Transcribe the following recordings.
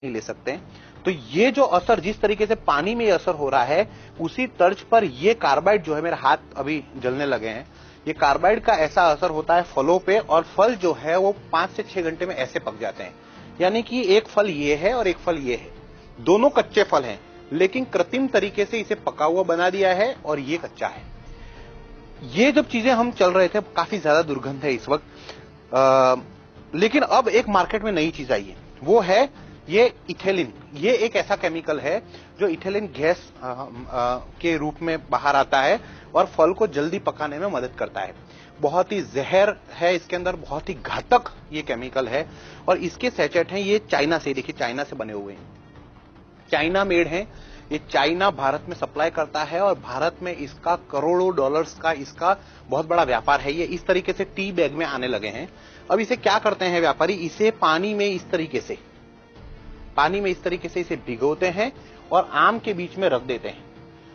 नहीं ले सकते हैं। तो ये जो असर जिस तरीके से पानी में ये असर हो रहा है, उसी तर्ज पर ये कार्बाइड जो है, मेरे हाथ अभी जलने लगे हैं, ये कार्बाइड का ऐसा असर होता है फलों पे, और फल जो है वो 5 से 6 घंटे में ऐसे पक जाते हैं। यानी कि एक फल ये है और एक फल ये है, दोनों कच्चे फल हैं, लेकिन कृत्रिम तरीके से इसे पका हुआ बना दिया है और ये कच्चा है। ये जब चीजें हम चल रहे थे, काफी ज्यादा दुर्गंध है इस वक्त, लेकिन अब एक मार्केट में नई चीज आई है, वो है ये इथेलिन। ये एक ऐसा केमिकल है जो इथेलिन गैस के रूप में बाहर आता है और फल को जल्दी पकाने में मदद करता है। बहुत ही जहर है इसके अंदर, बहुत ही घातक ये केमिकल है, और इसके सैचेट हैं ये चाइना से, देखिए चाइना से बने हुए हैं, चाइना मेड हैं। ये चाइना भारत में सप्लाई करता है और भारत में इसका करोड़ों डॉलर्स का इसका बहुत बड़ा व्यापार है। ये इस तरीके से टी बैग में आने लगे हैं। अब इसे क्या करते हैं व्यापारी, इसे पानी में इस तरीके से इसे भिगोते हैं और आम के बीच में रख देते हैं,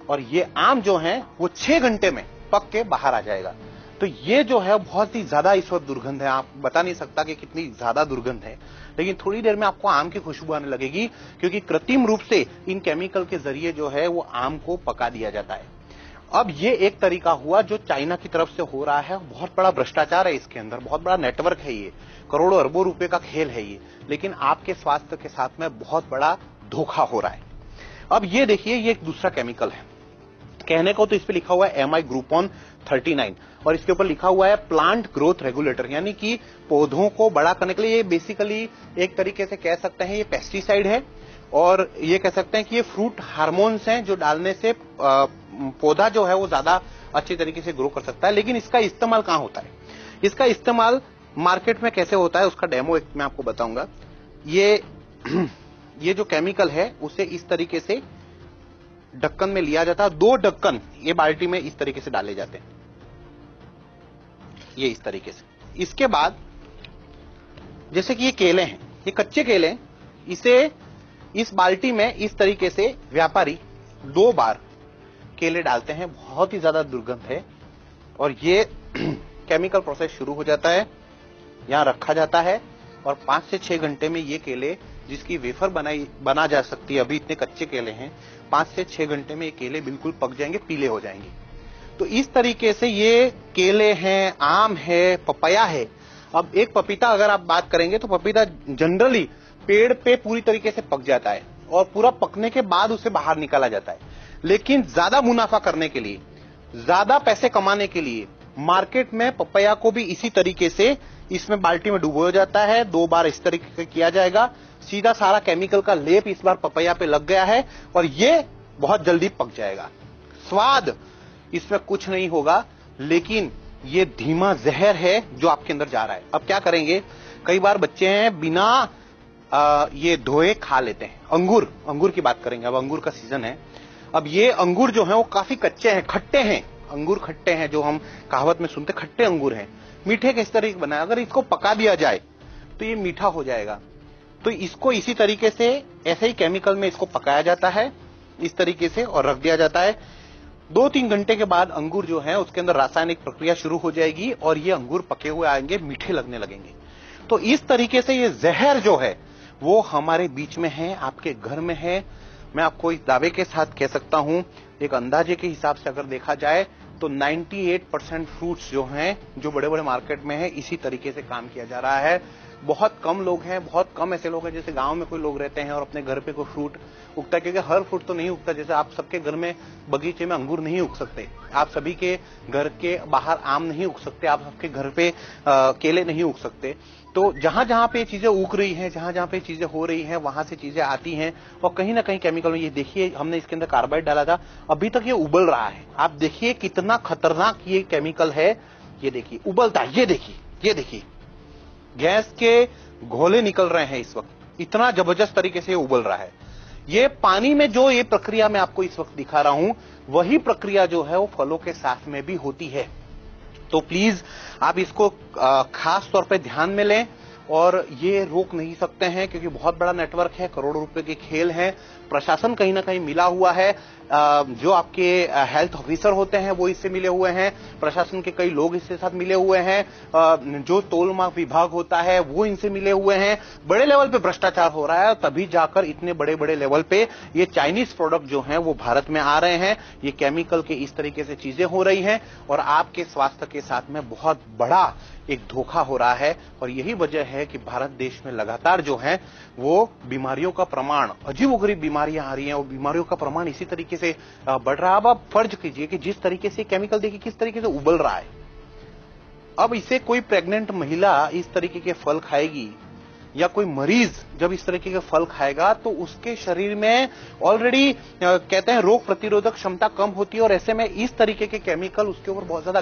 और ये आम जो है वो 6 घंटे में पक के बाहर आ जाएगा। तो ये जो है बहुत ही ज्यादा इस वक्त दुर्गंध है, आप बता नहीं सकता कि कितनी ज्यादा दुर्गंध है, लेकिन थोड़ी देर में आपको आम की खुशबू आने लगेगी, क्योंकि कृत्रिम रूप से इन केमिकल के जरिए जो है वो आम को पका दिया जाता है। अब ये एक तरीका हुआ जो चाइना की तरफ से हो रहा है, बहुत बड़ा भ्रष्टाचार है इसके अंदर, बहुत बड़ा नेटवर्क है, ये करोड़ों अरबों रुपए का खेल है ये, लेकिन आपके स्वास्थ्य के साथ में बहुत बड़ा धोखा हो रहा है। अब ये देखिए, ये एक दूसरा केमिकल है, कहने को तो इस पे लिखा हुआ है MI ग्रुपोन 39, और इसके ऊपर लिखा हुआ है प्लांट ग्रोथ रेगुलेटर, यानी कि पौधों को बड़ा करने के लिए। ये बेसिकली एक तरीके से कह सकते हैं ये पेस्टिसाइड है, और ये कह सकते हैं कि ये फ्रूट हार्मोन्स हैं जो डालने से पौधा जो है वो ज्यादा अच्छे तरीके से ग्रो कर सकता है। लेकिन इसका इस्तेमाल कहां होता है, इसका इस्तेमाल मार्केट में कैसे होता है, उसका डेमो मैं आपको बताऊंगा। ये जो केमिकल है उसे इस तरीके से ढक्कन में लिया जाता है, 2 ढक्कन ये बाल्टी में इस तरीके से डाले जाते हैं, ये इस तरीके से। इसके बाद जैसे कि ये केले हैं, ये कच्चे केले, इसे इस बाल्टी में इस तरीके से व्यापारी 2 बार केले डालते हैं, बहुत ही ज्यादा दुर्गंध है, और ये केमिकल प्रोसेस शुरू हो जाता है, यहां रखा जाता है, और 5 से 6 घंटे में ये केले, जिसकी वेफर बना जा सकती है, अभी इतने कच्चे केले हैं, 5 से 6 घंटे में ये केले बिल्कुल पक जाएंगे, पीले हो जाएंगे। तो इस तरीके से ये केले हैं, आम है, पपाया है। अब एक पपीता अगर आप बात करेंगे तो पपीता जनरली पेड़ पे पूरी तरीके से पक जाता है, और पूरा पकने के बाद उसे बाहर निकाला जाता है। लेकिन ज्यादा मुनाफा करने के लिए, ज्यादा पैसे कमाने के लिए मार्केट में पपैया को भी इसी तरीके से इसमें बाल्टी में डुबोया जाता है, 2 बार इस तरीके से किया जाएगा, सीधा सारा केमिकल का लेप इस बार पपैया पे लग गया है, और ये बहुत जल्दी पक जाएगा। स्वाद इसमें कुछ नहीं होगा, लेकिन ये धीमा जहर है जो आपके अंदर जा रहा है। अब क्या करेंगे, कई बार बच्चे हैं बिना ये धोए खा लेते हैं। अंगूर की बात करेंगे, अब अंगूर का सीजन है। अब ये अंगूर जो है वो काफी कच्चे हैं, खट्टे हैं, अंगूर खट्टे हैं, जो हम कहावत में सुनते, खट्टे अंगूर हैं। मीठे किस तरीके बना है, अगर इसको पका दिया जाए तो ये मीठा हो जाएगा। तो इसको इसी तरीके से, ऐसे ही केमिकल में इसको पकाया जाता है इस तरीके से, और रख दिया जाता है। 2-3 घंटे के बाद अंगूर जो है उसके अंदर रासायनिक प्रक्रिया शुरू हो जाएगी, और ये अंगूर पके हुए आएंगे, मीठे लगने लगेंगे। तो इस तरीके से ये जहर जो है वो हमारे बीच में है, आपके घर में है। मैं आपको इस दावे के साथ कह सकता हूं, एक अंदाजे के हिसाब से अगर देखा जाए तो 98% फ्रूट्स जो हैं, जो बड़े बड़े मार्केट में है, इसी तरीके से काम किया जा रहा है। बहुत कम लोग हैं, बहुत कम ऐसे लोग हैं, जैसे गांव में कोई लोग रहते हैं और अपने घर पे कोई फ्रूट उगता है, क्योंकि हर फ्रूट तो नहीं उगता। जैसे आप सबके घर में बगीचे में अंगूर नहीं उग सकते, आप सभी के घर के बाहर आम नहीं उग सकते, आप सबके घर पे केले नहीं उग सकते। तो जहां जहां पे चीजें उग रही हैं, जहां जहां पे चीजें हो रही हैं, वहां से चीजें आती हैं, और कहीं ना कहीं केमिकल में। ये देखिए, हमने इसके अंदर कार्बाइड डाला था, अभी तक ये उबल रहा है। आप देखिए कितना खतरनाक ये केमिकल है, ये देखिए उबलता है, ये देखिए गैस के घोले निकल रहे हैं इस वक्त, इतना जबरदस्त तरीके से उबल रहा है। ये पानी में जो ये प्रक्रिया मैं आपको इस वक्त दिखा रहा हूं, वही प्रक्रिया जो है वो फलों के साथ में भी होती है। तो प्लीज आप इसको खास तौर पे ध्यान में लें, और ये रोक नहीं सकते हैं क्योंकि बहुत बड़ा नेटवर्क है, करोड़ों रुपए के खेल हैं। प्रशासन कहीं ना कहीं मिला हुआ है, जो आपके हेल्थ ऑफिसर होते हैं वो इससे मिले हुए हैं, प्रशासन के कई लोग इसके साथ मिले हुए हैं, जो तोलमाप विभाग होता है वो इनसे मिले हुए हैं। बड़े लेवल पे भ्रष्टाचार हो रहा है, तभी जाकर इतने बड़े बड़े लेवल पे ये चाइनीज प्रोडक्ट जो हैं वो भारत में आ रहे हैं। ये केमिकल के इस तरीके से चीजें हो रही हैं और आपके स्वास्थ्य के साथ में बहुत बड़ा एक धोखा हो रहा है। और यही वजह है कि भारत देश में लगातार जो है वो बीमारियों का प्रमाण, अजीबोगरीब बीमारियां आ रही हैं, वो बीमारियों का प्रमाण इसी तरीके से बढ़ रहा है। अब आप फर्ज कीजिए कि जिस तरीके से केमिकल देखिए किस तरीके से उबल रहा है। अब इसे कोई प्रेग्नेंट महिला इस तरीके के फल खाएगी या कोई मरीज जब इस तरीके के फल खाएगा तो उसके शरीर में ऑलरेडी कहते हैं रोग प्रतिरोधक क्षमता कम होती है और ऐसे में इस तरीके के केमिकल उसके ऊपर बहुत ज्यादा